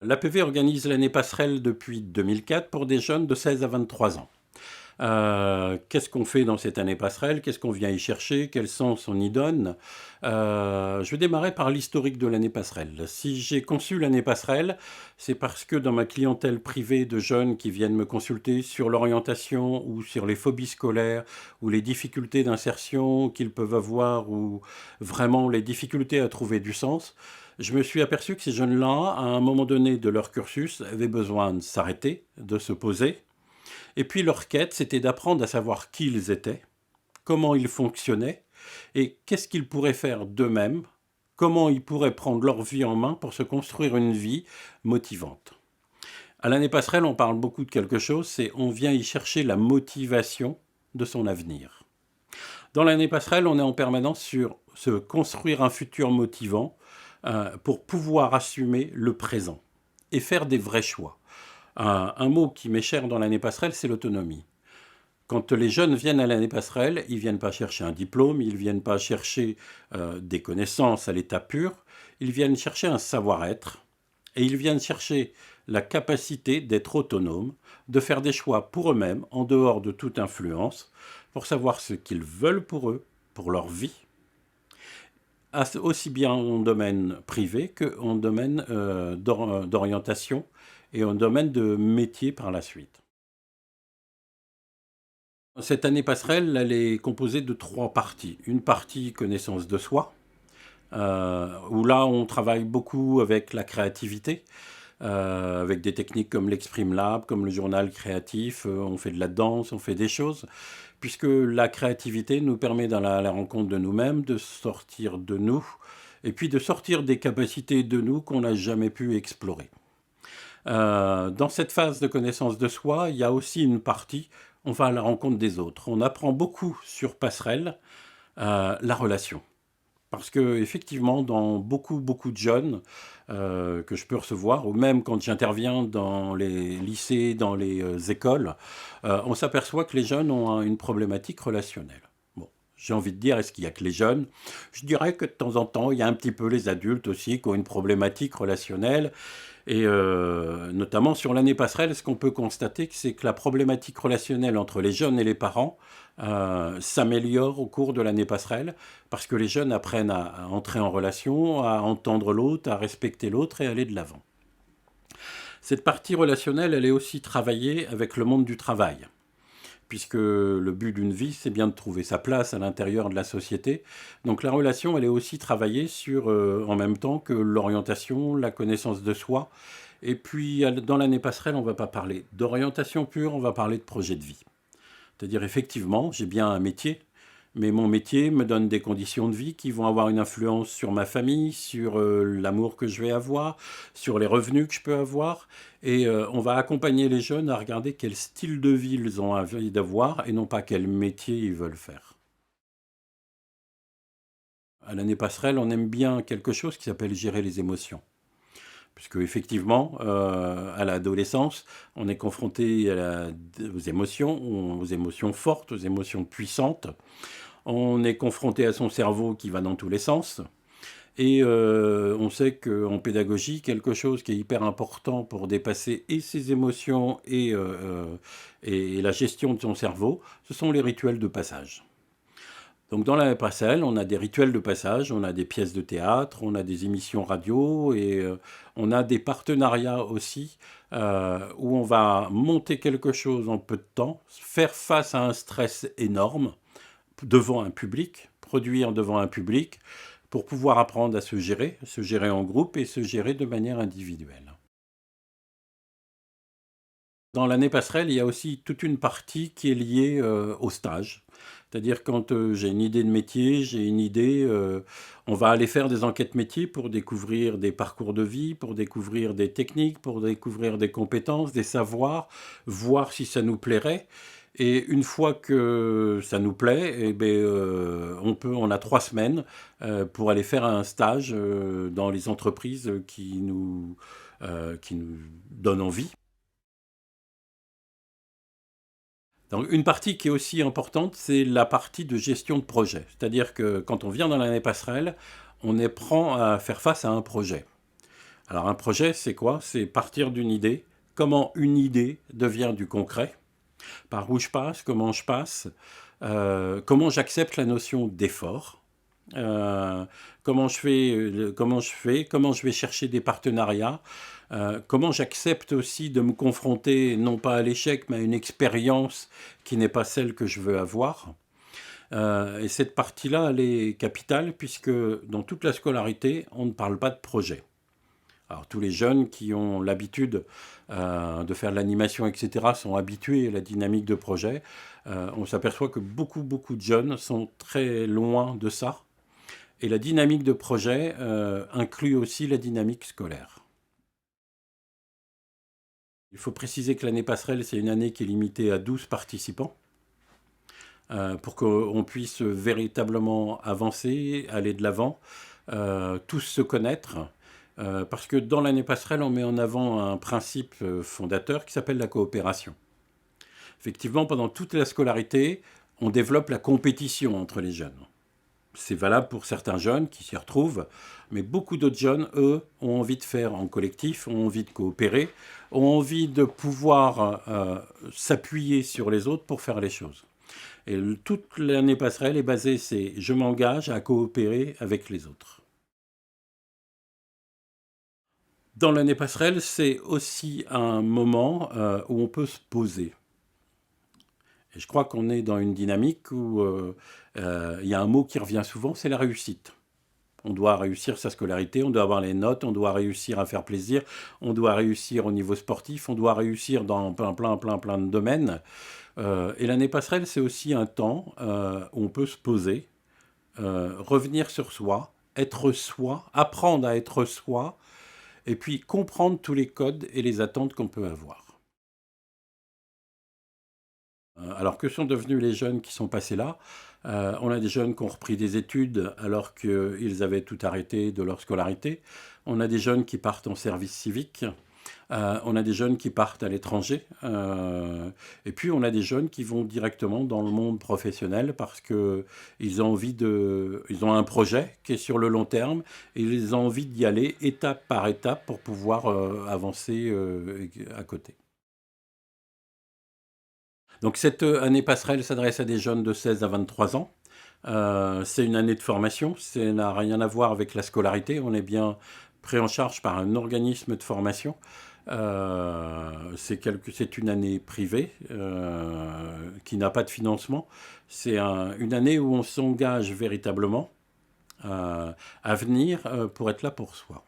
L'APV organise l'année passerelle depuis 2004 pour des jeunes de 16 à 23 ans. Qu'est-ce qu'on fait dans cette année passerelle? Qu'est-ce qu'on vient y chercher? Quel sens on y donne? Je vais démarrer par l'historique de l'année passerelle. Si j'ai conçu l'année passerelle, c'est parce que dans ma clientèle privée de jeunes qui viennent me consulter sur l'orientation ou sur les phobies scolaires ou les difficultés d'insertion qu'ils peuvent avoir ou vraiment les difficultés à trouver du sens, je me suis aperçu que ces jeunes-là, à un moment donné de leur cursus, avaient besoin de s'arrêter, de se poser. Et puis leur quête, c'était d'apprendre à savoir qui ils étaient, comment ils fonctionnaient, et qu'est-ce qu'ils pourraient faire d'eux-mêmes, comment ils pourraient prendre leur vie en main pour se construire une vie motivante. À l'année passerelle, on parle beaucoup de quelque chose, c'est on vient y chercher la motivation de son avenir. Dans l'année passerelle, on est en permanence sur se construire un futur motivant pour pouvoir assumer le présent et faire des vrais choix. Un mot qui m'est cher dans l'année passerelle, c'est l'autonomie. Quand les jeunes viennent à l'année passerelle, ils ne viennent pas chercher un diplôme, ils ne viennent pas chercher des connaissances à l'état pur, ils viennent chercher un savoir-être et ils viennent chercher la capacité d'être autonomes, de faire des choix pour eux-mêmes, en dehors de toute influence, pour savoir ce qu'ils veulent pour eux, pour leur vie, aussi bien en domaine privé qu'en domaine d'orientation et en domaine de métier par la suite. Cette année passerelle, elle est composée de 3 parties. Une partie connaissance de soi, où là on travaille beaucoup avec la créativité, avec des techniques comme l'Exprime Lab, comme le journal créatif, on fait de la danse, on fait des choses, puisque la créativité nous permet dans la rencontre de nous-mêmes, de sortir de nous, et puis de sortir des capacités de nous qu'on n'a jamais pu explorer. Dans cette phase de connaissance de soi, il y a aussi une partie, on va à la rencontre des autres. On apprend beaucoup sur Passerelle, la relation. Parce que effectivement, dans beaucoup de jeunes que je peux recevoir, ou même quand j'interviens dans les lycées, dans les écoles, on s'aperçoit que les jeunes ont une problématique relationnelle. Bon, j'ai envie de dire, est-ce qu'il y a que les jeunes? Je dirais que de temps en temps, il y a un petit peu les adultes aussi qui ont une problématique relationnelle. Et notamment sur l'année passerelle, ce qu'on peut constater, c'est que la problématique relationnelle entre les jeunes et les parents s'améliore au cours de l'année passerelle, parce que les jeunes apprennent à entrer en relation, à entendre l'autre, à respecter l'autre et aller de l'avant. Cette partie relationnelle, elle est aussi travaillée avec le monde du travail, puisque le but d'une vie, c'est bien de trouver sa place à l'intérieur de la société. Donc la relation, elle est aussi travaillée sur, en même temps que l'orientation, la connaissance de soi. Et puis, dans l'année passerelle, on ne va pas parler d'orientation pure, on va parler de projet de vie. C'est-à-dire, effectivement, j'ai bien un métier, mais mon métier me donne des conditions de vie qui vont avoir une influence sur ma famille, sur l'amour que je vais avoir, sur les revenus que je peux avoir. Et on va accompagner les jeunes à regarder quel style de vie ils ont envie d'avoir et non pas quel métier ils veulent faire. À l'année passerelle, on aime bien quelque chose qui s'appelle gérer les émotions. Puisque effectivement, à l'adolescence, on est confronté aux émotions fortes, aux émotions puissantes. On est confronté à son cerveau qui va dans tous les sens. Et on sait qu'en pédagogie, quelque chose qui est hyper important pour dépasser et ses émotions et la gestion de son cerveau, ce sont les rituels de passage. Donc dans la passerelle, on a des rituels de passage, on a des pièces de théâtre, on a des émissions radio et on a des partenariats aussi où on va monter quelque chose en peu de temps, faire face à un stress énorme devant un public, produire devant un public pour pouvoir apprendre à se gérer en groupe et se gérer de manière individuelle. Dans l'année passerelle, il y a aussi toute une partie qui est liée au stage. C'est-à-dire quand j'ai une idée de métier, j'ai une idée, on va aller faire des enquêtes métiers pour découvrir des parcours de vie, pour découvrir des techniques, pour découvrir des compétences, des savoirs, voir si ça nous plairait. Et une fois que ça nous plaît, eh ben, on a 3 semaines pour aller faire un stage dans les entreprises qui nous donnent envie. Donc, une partie qui est aussi importante, c'est la partie de gestion de projet. C'est-à-dire que quand on vient dans l'année passerelle, on apprend à faire face à un projet. Alors un projet, c'est quoi? C'est partir d'une idée. Comment une idée devient du concret? Par où je passe? Comment je passe? Comment j'accepte la notion d'effort? Euh, comment je vais chercher des partenariats, comment j'accepte aussi de me confronter non pas à l'échec mais à une expérience qui n'est pas celle que je veux avoir. Et cette partie-là, elle est capitale puisque dans toute la scolarité, on ne parle pas de projet. Alors tous les jeunes qui ont l'habitude de faire de l'animation, etc., sont habitués à la dynamique de projet. On s'aperçoit que beaucoup de jeunes sont très loin de ça. Et la dynamique de projet inclut aussi la dynamique scolaire. Il faut préciser que l'année passerelle, c'est une année qui est limitée à 12 participants pour qu'on puisse véritablement avancer, aller de l'avant, tous se connaître. Parce que dans l'année passerelle, on met en avant un principe fondateur qui s'appelle la coopération. Effectivement, pendant toute la scolarité, on développe la compétition entre les jeunes. C'est valable pour certains jeunes qui s'y retrouvent, mais beaucoup d'autres jeunes, eux, ont envie de faire en collectif, ont envie de coopérer, ont envie de pouvoir s'appuyer sur les autres pour faire les choses. Et toute l'année passerelle est basée, c'est je m'engage à coopérer avec les autres. Dans l'année passerelle, c'est aussi un moment où on peut se poser. Et je crois qu'on est dans une dynamique où il y a un mot qui revient souvent, c'est la réussite. On doit réussir sa scolarité, on doit avoir les notes, on doit réussir à faire plaisir, on doit réussir au niveau sportif, on doit réussir dans plein de domaines. Et l'année passerelle, c'est aussi un temps où on peut se poser, revenir sur soi, être soi, apprendre à être soi, et puis comprendre tous les codes et les attentes qu'on peut avoir. Alors que sont devenus les jeunes qui sont passés là? On a des jeunes qui ont repris des études alors qu'ils avaient tout arrêté de leur scolarité. On a des jeunes qui partent en service civique. On a des jeunes qui partent à l'étranger. Et puis on a des jeunes qui vont directement dans le monde professionnel parce qu'ils ont ils ont un projet qui est sur le long terme et ils ont envie d'y aller étape par étape pour pouvoir avancer à côté. Donc cette année passerelle s'adresse à des jeunes de 16 à 23 ans. C'est une année de formation, ça n'a rien à voir avec la scolarité, on est bien pris en charge par un organisme de formation. C'est une année privée qui n'a pas de financement. C'est une année où on s'engage véritablement à venir pour être là pour soi.